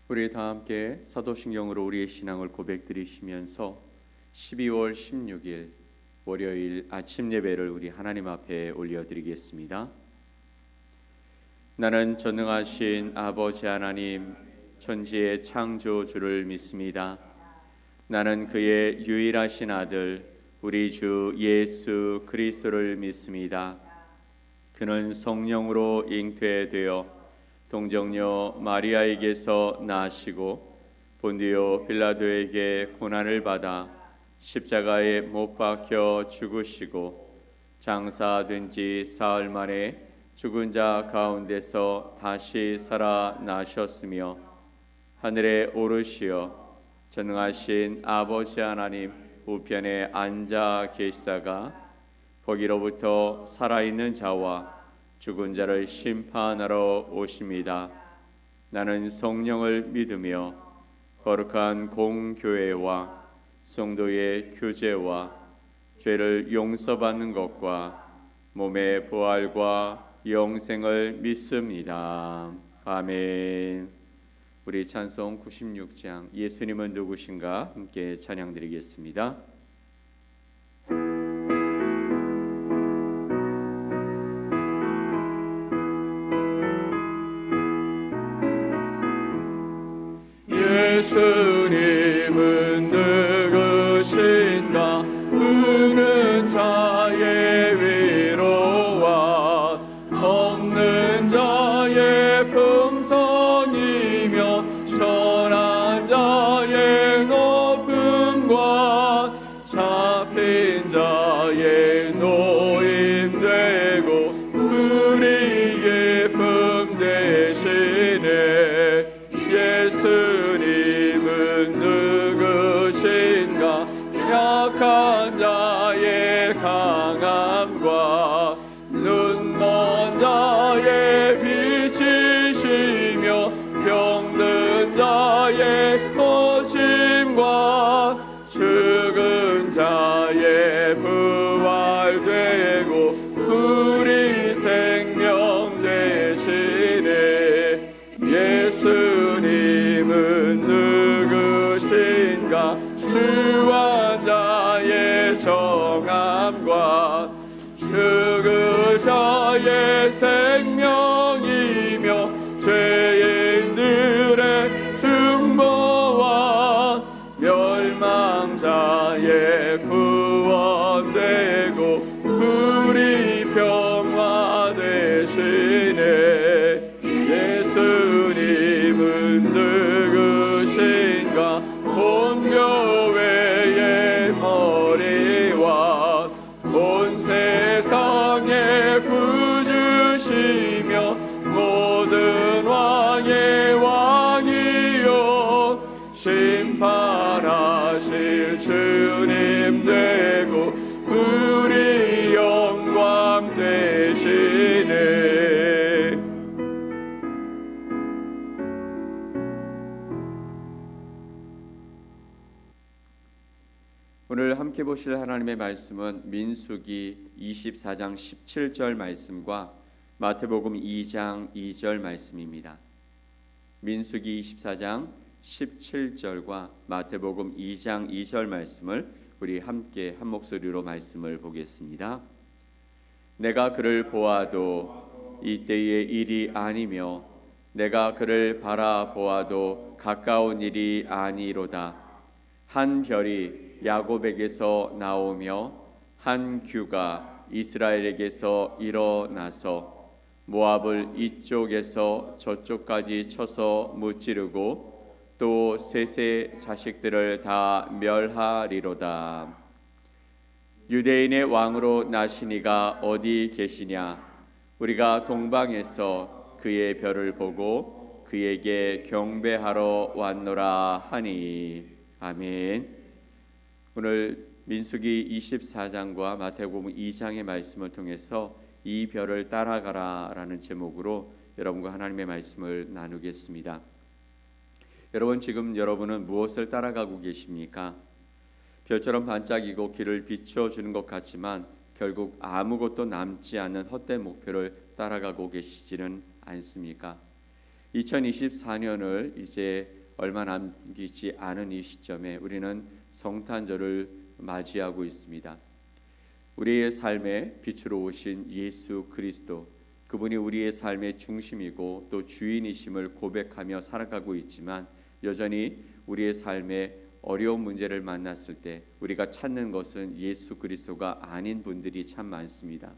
우리 다 함께 사도신경으로 우리의 신앙을 고백드리시면서 12월 16일 월요일 아침 예배를 우리 하나님 앞에 올려드리겠습니다. 나는 전능하신 아버지 하나님 천지의 창조주를 믿습니다. 나는 그의 유일하신 아들 우리 주 예수 그리스도를 믿습니다. 그는 성령으로 잉태되어 동정녀 마리아에게서 나시고 본디오 빌라도에게 고난을 받아 십자가에 못 박혀 죽으시고 장사된 지 사흘 만에 죽은 자 가운데서 다시 살아나셨으며 하늘에 오르시어 전능하신 아버지 하나님 우편에 앉아 계시다가 거기로부터 살아있는 자와 죽은 자를 심판하러 오십니다. 나는 성령을 믿으며 거룩한 공교회와 성도의 교제와 죄를 용서받는 것과 몸의 부활과 영생을 믿습니다. 아멘. 우리 찬송 96장 예수님은 누구신가 함께 찬양드리겠습니다. 예수님은 누구신가 우는 자의 위로와 없는 자의 풍성이며 선한 자의 높음과 잡힌 자의 노임되고 우리 기쁨 되시네. 예수님은 누구신가 약한 자의 강함과 눈먼 자의 빛이시며 병든 자의 고심과 죽은 자의 부활되고 우리 생명 되시네. 예수님은 누구신가 주와 자의 정함과 죽을 자의 생명이며 죄인들의 중보와 멸망자의 구원되고 우리 평화 되시네. 예수님은 누구신가 본교회의 머리와 온 세상의 구주시며 모든 왕의 왕이요 심판하실 주님 되고 우리 영광 되시네. 오늘 함께 보실 하나님의 말씀은 민수기 24장 17절 말씀과 마태복음 2장 2절 말씀입니다. 민수기 24장 17절과 마태복음 2장 2절 말씀을 우리 함께 한 목소리로 말씀을 보겠습니다. 내가 그를 보아도 이때의 일이 아니며 내가 그를 바라보아도 가까운 일이 아니로다. 한 별이 야곱에게서 나오며 한 규가 이스라엘에게서 일어나서 모압을 이쪽에서 저쪽까지 쳐서 무찌르고 또 셋의 자식들을 다 멸하리로다. 유대인의 왕으로 나신 이가 어디 계시냐? 우리가 동방에서 그의 별을 보고 그에게 경배하러 왔노라 하니. 아멘. 오늘 민수기 24장과 마태복음 2장의 말씀을 통해서 이 별을 따라가라 라는 제목으로 여러분과 하나님의 말씀을 나누겠습니다. 여러분, 지금 여러분은 무엇을 따라가고 계십니까? 별처럼 반짝이고 길을 비춰주는 것 같지만 결국 아무것도 남지 않는 헛된 목표를 따라가고 계시지는 않습니까? 2024년을 이제 얼마 남기지 않은 이 시점에 우리는 성탄절을 맞이하고 있습니다. 우리의 삶에 빛으로 오신 예수 그리스도, 그분이 우리의 삶의 중심이고 또 주인이심을 고백하며 살아가고 있지만 여전히 우리의 삶에 어려운 문제를 만났을 때 우리가 찾는 것은 예수 그리스도가 아닌 분들이 참 많습니다.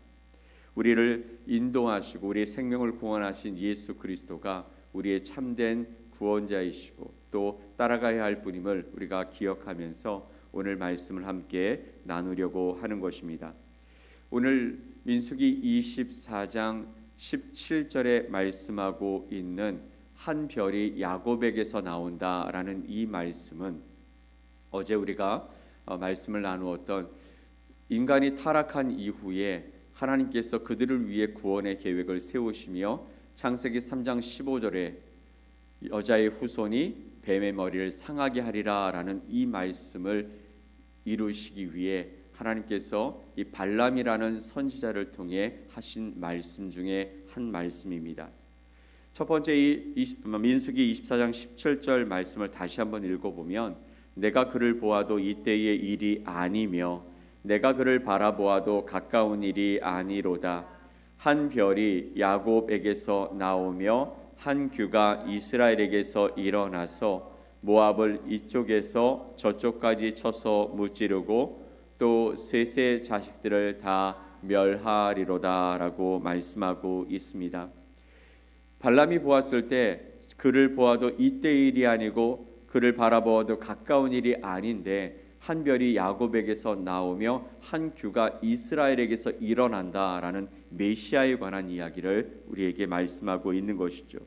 우리를 인도하시고 우리의 생명을 구원하신 예수 그리스도가 우리의 참된 구원자이시고 또 따라가야 할 분임을 우리가 기억하면서 오늘 말씀을 함께 나누려고 하는 것입니다. 오늘 민수기 24장 17절에 말씀하고 있는 한 별이 야곱에게서 나온다라는 이 말씀은 어제 우리가 말씀을 나누었던 인간이 타락한 이후에 하나님께서 그들을 위해 구원의 계획을 세우시며 창세기 3장 15절에 여자의 후손이 뱀의 머리를 상하게 하리라 라는 이 말씀을 이루시기 위해 하나님께서 이 발람이라는 선지자를 통해 하신 말씀 중에 한 말씀입니다. 첫 번째 민수기 24장 17절 말씀을 다시 한번 읽어보면 내가 그를 보아도 이때의 일이 아니며 내가 그를 바라보아도 가까운 일이 아니로다. 한 별이 야곱에게서 나오며 한 규가 이스라엘에게서 일어나서 모압을 이쪽에서 저쪽까지 쳐서 무찌르고 또 셋의 자식들을 다 멸하리로다라고 말씀하고 있습니다. 발람이 보았을 때 그를 보아도 이때의 일이 아니고 그를 바라보아도 가까운 일이 아닌데 한 별이 야곱에게서 나오며 한 규가 이스라엘에게서 일어난다라는 메시아에 관한 이야기를 우리에게 말씀하고 있는 것이죠.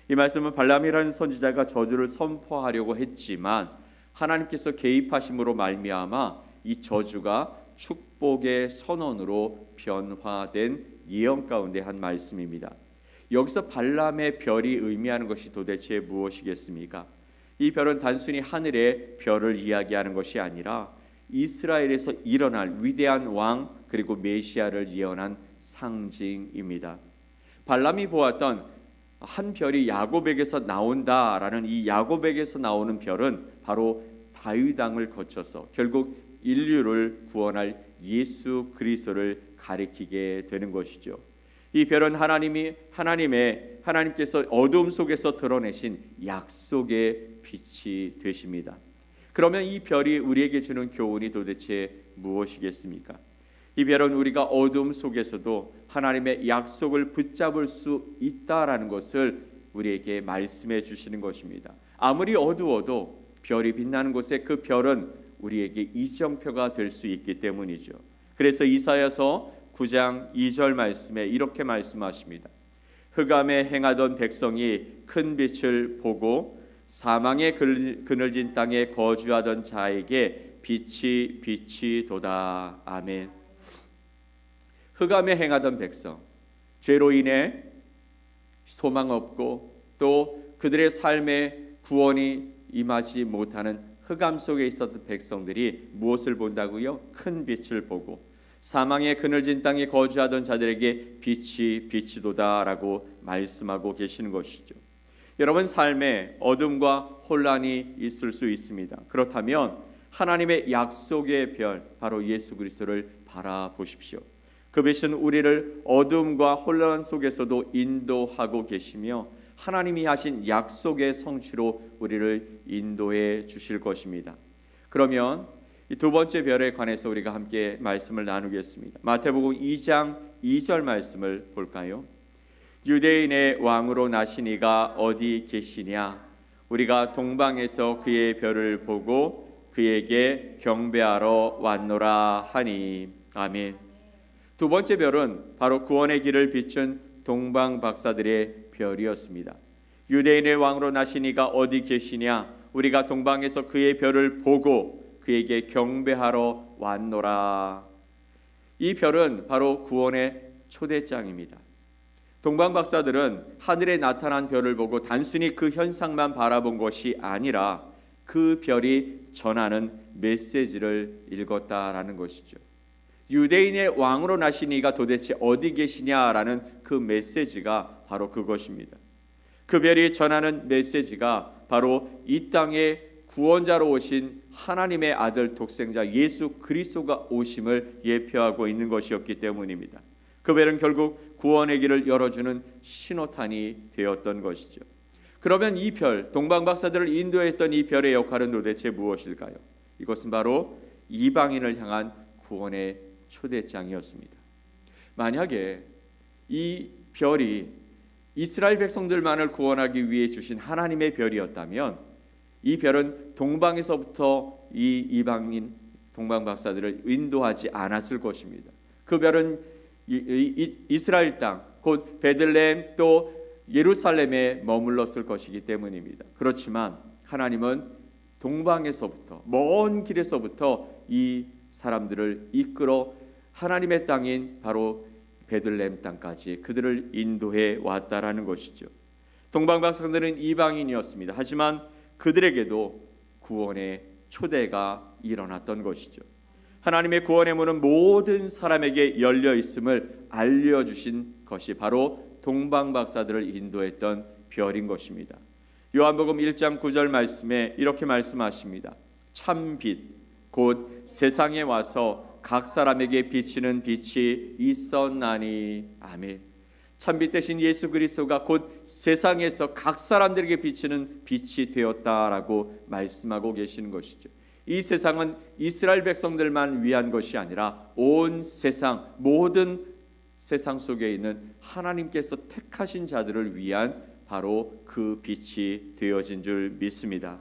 이 말씀은 발람이라는 선지자가 저주를 선포하려고 했지만 하나님께서 개입하심으로 말미암아 이 저주가 축복의 선언으로 변화된 예언 가운데 한 말씀입니다. 여기서 발람의 별이 의미하는 것이 도대체 무엇이겠습니까? 이 별은 단순히 하늘의 별을 이야기하는 것이 아니라 이스라엘에서 일어날 위대한 왕 그리고 메시아를 예언한 상징입니다. 발람이 보았던 한 별이 야곱에게서 나온다라는 이 야곱에게서 나오는 별은 바로 다윗 왕을 거쳐서 결국 인류를 구원할 예수 그리스도를 가리키게 되는 것이죠. 이 별은 하나님께서 어둠 속에서 드러내신 약속의 빛이 되십니다. 그러면 이 별이 우리에게 주는 교훈이 도대체 무엇이겠습니까? 이 별은 우리가 어둠 속에서도 하나님의 약속을 붙잡을 수 있다라는 것을 우리에게 말씀해 주시는 것입니다. 아무리 어두워도 별이 빛나는 곳에 그 별은 우리에게 이정표가 될 수 있기 때문이죠. 그래서 이사야서 9장 2절 말씀에 이렇게 말씀하십니다. 흑암에 행하던 백성이 큰 빛을 보고 사망의 그늘진 땅에 거주하던 자에게 빛이 도다. 아멘. 흑암에 행하던 백성, 죄로 인해 소망 없고 또 그들의 삶에 구원이 임하지 못하는 흑암 속에 있었던 백성들이 무엇을 본다고요? 큰 빛을 보고 사망의 그늘진 땅에 거주하던 자들에게 빛이 도다라고 말씀하고 계시는 것이죠. 여러분, 삶에 어둠과 혼란이 있을 수 있습니다. 그렇다면 하나님의 약속의 별, 바로 예수 그리스도를 바라보십시오. 그 빛은 우리를 어둠과 혼란 속에서도 인도하고 계시며 하나님이 하신 약속의 성취로 우리를 인도해 주실 것입니다. 그러면 이 두 번째 별에 관해서 우리가 함께 말씀을 나누겠습니다. 마태복음 2장 2절 말씀을 볼까요? 유대인의 왕으로 나신 이가 어디 계시냐? 우리가 동방에서 그의 별을 보고 그에게 경배하러 왔노라 하니. 아멘. 두 번째 별은 바로 구원의 길을 비춘 동방 박사들의 별이었습니다. 유대인의 왕으로 나신 이가 어디 계시냐? 우리가 동방에서 그의 별을 보고 그에게 경배하러 왔노라. 이 별은 바로 구원의 초대장입니다. 동방 박사들은 하늘에 나타난 별을 보고 단순히 그 현상만 바라본 것이 아니라 그 별이 전하는 메시지를 읽었다라는 것이죠. 유대인의 왕으로 나신 이가 도대체 어디 계시냐라는 그 메시지가 바로 그것입니다. 그 별이 전하는 메시지가 바로 이 땅에 구원자로 오신 하나님의 아들 독생자 예수 그리스도가 오심을 예표하고 있는 것이었기 때문입니다. 그 별은 결국 구원의 길을 열어주는 신호탄이 되었던 것이죠. 그러면 이 별, 동방박사들을 인도했던 이 별의 역할은 도대체 무엇일까요? 이것은 바로 이방인을 향한 구원의 초대장이었습니다. 만약에 이 별이 이스라엘 백성들만을 구원하기 위해 주신 하나님의 별이었다면 이 별은 동방에서부터 이 이방인 동방박사들을 인도하지 않았을 것입니다. 그 별은 이스라엘 땅, 곧 베들레헴 또 예루살렘에 머물렀을 것이기 때문입니다. 그렇지만 하나님은 동방에서부터 먼 길에서부터 이 사람들을 이끌어 하나님의 땅인 바로 베들레헴 땅까지 그들을 인도해 왔다라는 것이죠. 동방박사들은 이방인이었습니다. 하지만 그들에게도 구원의 초대가 일어났던 것이죠. 하나님의 구원의 문은 모든 사람에게 열려 있음을 알려주신 것이 바로 동방박사들을 인도했던 별인 것입니다. 요한복음 1장 9절 말씀에 이렇게 말씀하십니다. 참 빛, 곧 세상에 와서 각 사람에게 비치는 빛이 있었나니. 아멘. 참빛 대신 예수 그리스도가 곧 세상에서 각 사람들에게 비치는 빛이 되었다라고 말씀하고 계시는 것이죠. 이 세상은 이스라엘 백성들만 위한 것이 아니라 온 세상, 모든 세상 속에 있는 하나님께서 택하신 자들을 위한 바로 그 빛이 되어진 줄 믿습니다.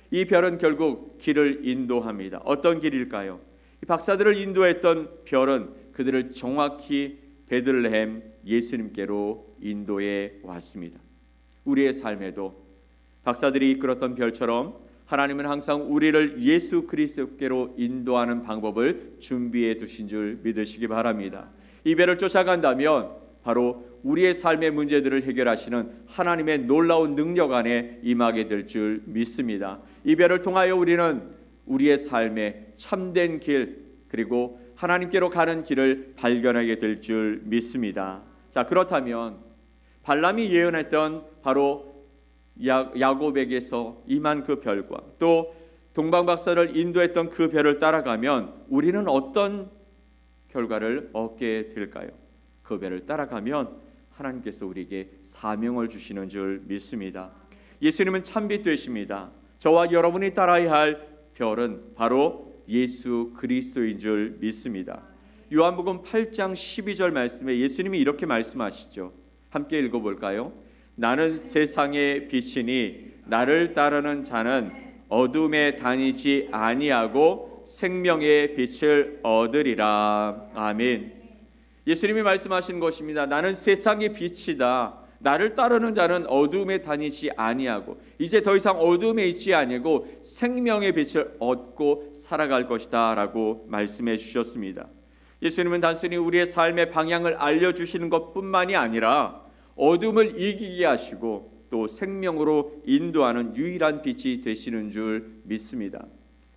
이 별은 결국 길을 인도합니다. 어떤 길일까요? 이 박사들을 인도했던 별은 그들을 정확히 베들레헴 예수님께로 인도해 왔습니다. 우리의 삶에도 박사들이 이끌었던 별처럼 하나님은 항상 우리를 예수 그리스도께로 인도하는 방법을 준비해 두신 줄 믿으시기 바랍니다. 이 별을 쫓아간다면 바로 우리의 삶의 문제들을 해결하시는 하나님의 놀라운 능력 안에 임하게 될 줄 믿습니다. 이 별을 통하여 우리는 우리의 삶의 참된 길 그리고 하나님께로 가는 길을 발견하게 될 줄 믿습니다. 자, 그렇다면 발람이 예언했던 바로 야곱에게서 임한 그 별과 또 동방박사를 인도했던 그 별을 따라가면 우리는 어떤 결과를 얻게 될까요? 그 별을 따라가면 하나님께서 우리에게 사명을 주시는 줄 믿습니다. 예수님은 참빛 되십니다. 저와 여러분이 따라야 할 별은 바로 예수 그리스도인 줄 믿습니다. 요한복음 8장 12절 말씀에 예수님이 이렇게 말씀하시죠. 함께 읽어볼까요? 나는 세상의 빛이니 나를 따르는 자는 어둠에 다니지 아니하고 생명의 빛을 얻으리라. 아멘. 예수님이 말씀하신 것입니다. 나는 세상의 빛이다. 나를 따르는 자는 어둠에 다니지 아니하고 이제 더 이상 어둠에 있지 아니고 생명의 빛을 얻고 살아갈 것이다 라고 말씀해 주셨습니다. 예수님은 단순히 우리의 삶의 방향을 알려주시는 것뿐만이 아니라 어둠을 이기게 하시고 또 생명으로 인도하는 유일한 빛이 되시는 줄 믿습니다.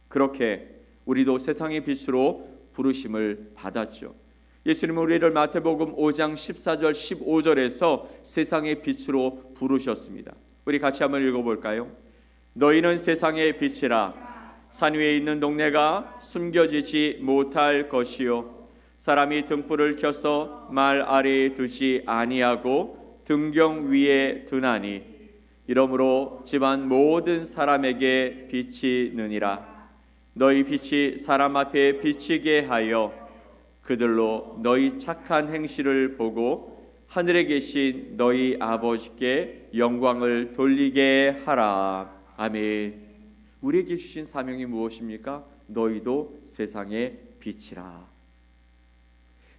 그렇게 우리도 세상의 빛으로 부르심을 받았죠. 예수님은 우리를 마태복음 5장 14절 15절에서 세상의 빛으로 부르셨습니다. 우리 같이 한번 읽어볼까요? 너희는 세상의 빛이라. 산 위에 있는 동네가 숨겨지지 못할 것이요 사람이 등불을 켜서 말 아래에 두지 아니하고 등경 위에 두나니 이러므로 집안 모든 사람에게 빛이 느니라. 너희 빛이 사람 앞에 비치게 하여 그들로 너희 착한 행실을 보고 하늘에 계신 너희 아버지께 영광을 돌리게 하라. 아멘. 우리에게 주신 사명이 무엇입니까? 너희도 세상의 빛이라.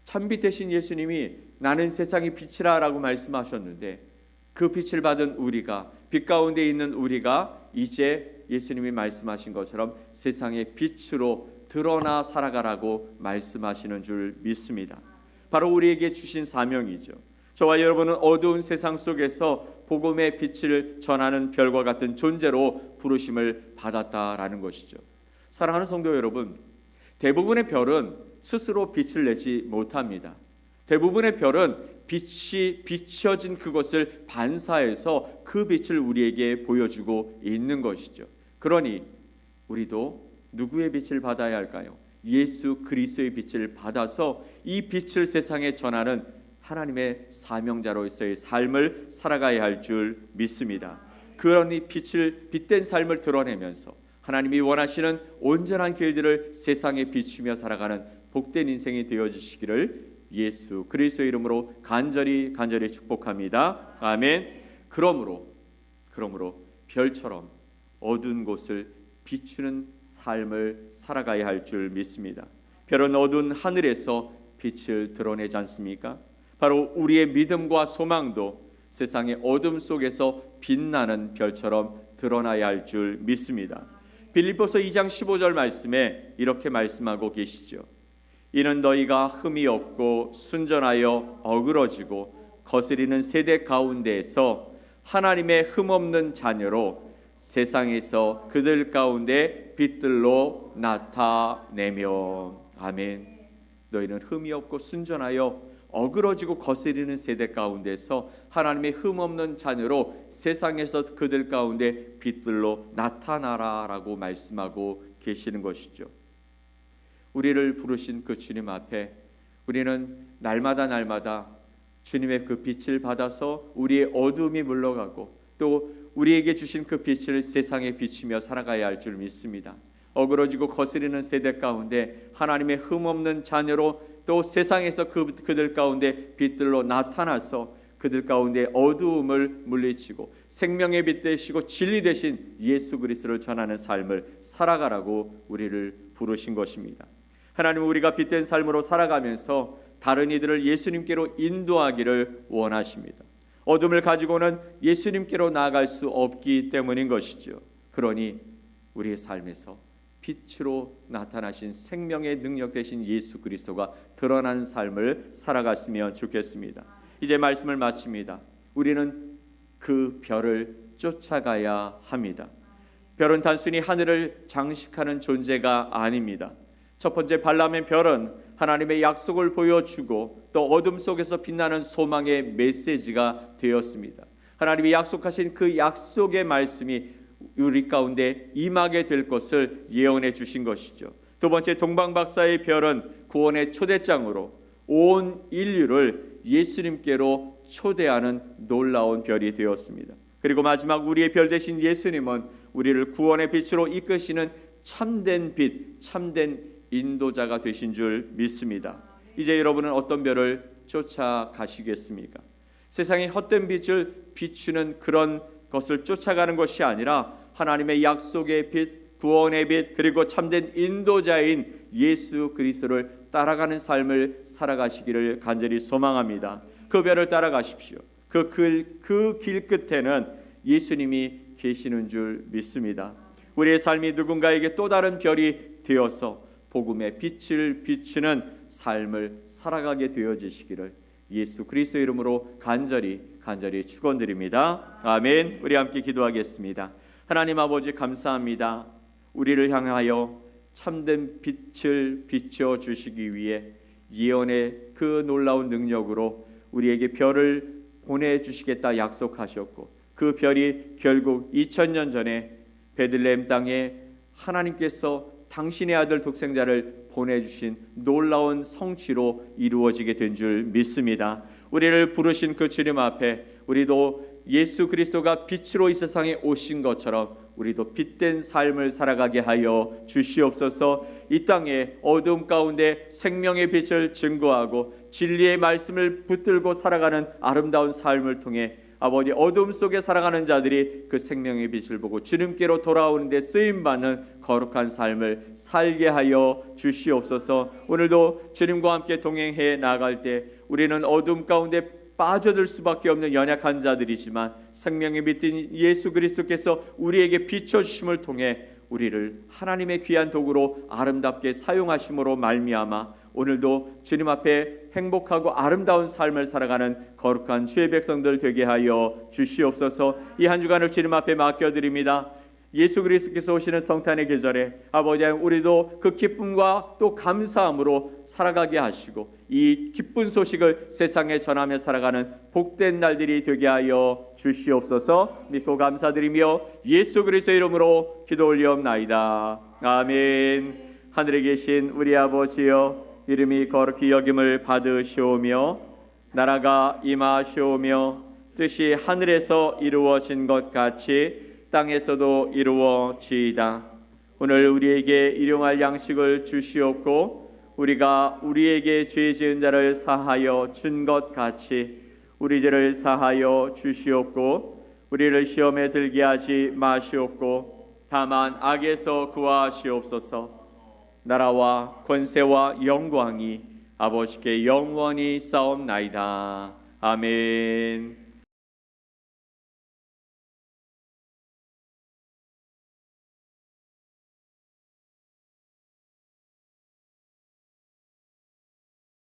참빛 되신 예수님이 나는 세상의 빛이라 라고 말씀하셨는데 그 빛을 받은 우리가 빛 가운데 있는 우리가 이제 예수님이 말씀하신 것처럼 세상의 빛으로 드러나 살아가라고 말씀하시는 줄 믿습니다. 바로 우리에게 주신 사명이죠. 저와 여러분은 어두운 세상 속에서 복음의 빛을 전하는 별과 같은 존재로 부르심을 받았다라는 것이죠. 사랑하는 성도 여러분, 대부분의 별은 스스로 빛을 내지 못합니다. 대부분의 별은 빛이 비춰진 그것을 반사해서 그 빛을 우리에게 보여주고 있는 것이죠. 그러니 우리도 누구의 빛을 받아야 할까요? 예수 그리스도의 빛을 받아서 이 빛을 세상에 전하는 하나님의 사명자로서의 삶을 살아가야 할 줄 믿습니다. 그런 이 빛을 빛된 삶을 드러내면서 하나님이 원하시는 온전한 길들을 세상에 비추며 살아가는 복된 인생이 되어주시기를 예수 그리스도의 이름으로 간절히 축복합니다. 아멘. 그러므로 별처럼 어두운 곳을 비추는 삶을 살아가야 할 줄 믿습니다. 별은 어두운 하늘에서 빛을 드러내지 않습니까? 바로 우리의 믿음과 소망도 세상의 어둠 속에서 빛나는 별처럼 드러나야 할 줄 믿습니다. 빌립보서 2장 15절 말씀에 이렇게 말씀하고 계시죠. 이는 너희가 흠이 없고 순전하여 어그러지고 거스리는 세대 가운데에서 하나님의 흠없는 자녀로 세상에서 그들 가운데 빛들로 나타내며. 아멘. 너희는 흠이 없고 순전하여 어그러지고 거스리는 세대 가운데서 하나님의 흠없는 자녀로 세상에서 그들 가운데 빛들로 나타나라라고 말씀하고 계시는 것이죠. 우리를 부르신 그 주님 앞에 우리는 날마다 주님의 그 빛을 받아서 우리의 어둠이 물러가고 또 우리에게 주신 그 빛을 세상에 비추며 살아가야 할 줄 믿습니다. 어그러지고 거스리는 세대 가운데 하나님의 흠없는 자녀로 또 세상에서 그들 가운데 빛들로 나타나서 그들 가운데 어두움을 물리치고 생명의 빛 되시고 진리 되신 예수 그리스도를 전하는 삶을 살아가라고 우리를 부르신 것입니다. 하나님은 우리가 빛된 삶으로 살아가면서 다른 이들을 예수님께로 인도하기를 원하십니다. 어둠을 가지고는 예수님께로 나아갈 수 없기 때문인 것이죠. 그러니 우리의 삶에서 빛으로 나타나신 생명의 능력 되신 예수 그리스도가 드러나는 삶을 살아갔으면 좋겠습니다. 이제 말씀을 마칩니다. 우리는 그 별을 쫓아가야 합니다. 별은 단순히 하늘을 장식하는 존재가 아닙니다. 첫 번째 발람의 별은 하나님의 약속을 보여주고 또 어둠 속에서 빛나는 소망의 메시지가 되었습니다. 하나님이 약속하신 그 약속의 말씀이 우리 가운데 임하게 될 것을 예언해 주신 것이죠. 두 번째 동방박사의 별은 구원의 초대장으로 온 인류를 예수님께로 초대하는 놀라운 별이 되었습니다. 그리고 마지막 우리의 별 되신 예수님은 우리를 구원의 빛으로 이끄시는 참된 빛, 참된 인도자가 되신 줄 믿습니다. 이제 여러분은 어떤 별을 쫓아가시겠습니까? 세상의 헛된 빛을 비추는 그런 것을 쫓아가는 것이 아니라 하나님의 약속의 빛, 구원의 빛, 그리고 참된 인도자인 예수 그리스도를 따라가는 삶을 살아가시기를 간절히 소망합니다. 그 별을 따라가십시오. 그 길 끝에는 예수님이 계시는 줄 믿습니다. 우리의 삶이 누군가에게 또 다른 별이 되어서 복음의 빛을 비추는 삶을 살아가게 되어지시기를 예수 그리스도 이름으로 간절히 축원드립니다. 아멘. 우리 함께 기도하겠습니다. 하나님 아버지 감사합니다. 우리를 향하여 참된 빛을 비춰 주시기 위해 예언의 그 놀라운 능력으로 우리에게 별을 보내주시겠다 약속하셨고 그 별이 결국 2000년 전에 베들레헴 땅에 하나님께서 당신의 아들 독생자를 보내주신 놀라운 성취로 이루어지게 된 줄 믿습니다. 우리를 부르신 그 주님 앞에 우리도 예수 그리스도가 빛으로 이 세상에 오신 것처럼 우리도 빛된 삶을 살아가게 하여 주시옵소서. 이 땅에 어두움 가운데 생명의 빛을 증거하고 진리의 말씀을 붙들고 살아가는 아름다운 삶을 통해 아버지 어둠 속에 살아가는 자들이 그 생명의 빛을 보고 주님께로 돌아오는 데 쓰임받는 거룩한 삶을 살게 하여 주시옵소서. 오늘도 주님과 함께 동행해 나갈 때 우리는 어둠 가운데 빠져들 수밖에 없는 연약한 자들이지만 생명의 빛인 예수 그리스도께서 우리에게 비춰주심을 통해 우리를 하나님의 귀한 도구로 아름답게 사용하심으로 말미암아 오늘도 주님 앞에 행복하고 아름다운 삶을 살아가는 거룩한 주의 백성들 되게 하여 주시옵소서. 이 한 주간을 주님 앞에 맡겨드립니다. 예수 그리스도께서 오시는 성탄의 계절에 아버지 하나님 우리도 그 기쁨과 또 감사함으로 살아가게 하시고 이 기쁜 소식을 세상에 전하며 살아가는 복된 날들이 되게 하여 주시옵소서. 믿고 감사드리며 예수 그리스도의 이름으로 기도 올리옵나이다. 아멘. 하늘에 계신 우리 아버지여, 이름이 거룩히 여김을 받으시오며 나라가 임하시오며 뜻이 하늘에서 이루어진 것 같이 땅에서도 이루어지이다. 오늘 우리에게 일용할 양식을 주시옵고 우리가 우리에게 죄 지은 자를 사하여 준 것 같이 우리 죄를 사하여 주시옵고 우리를 시험에 들게 하지 마시옵고 다만 악에서 구하시옵소서. 나라와 권세와 영광이 아버지께 영원히 싸움나이다. 아멘.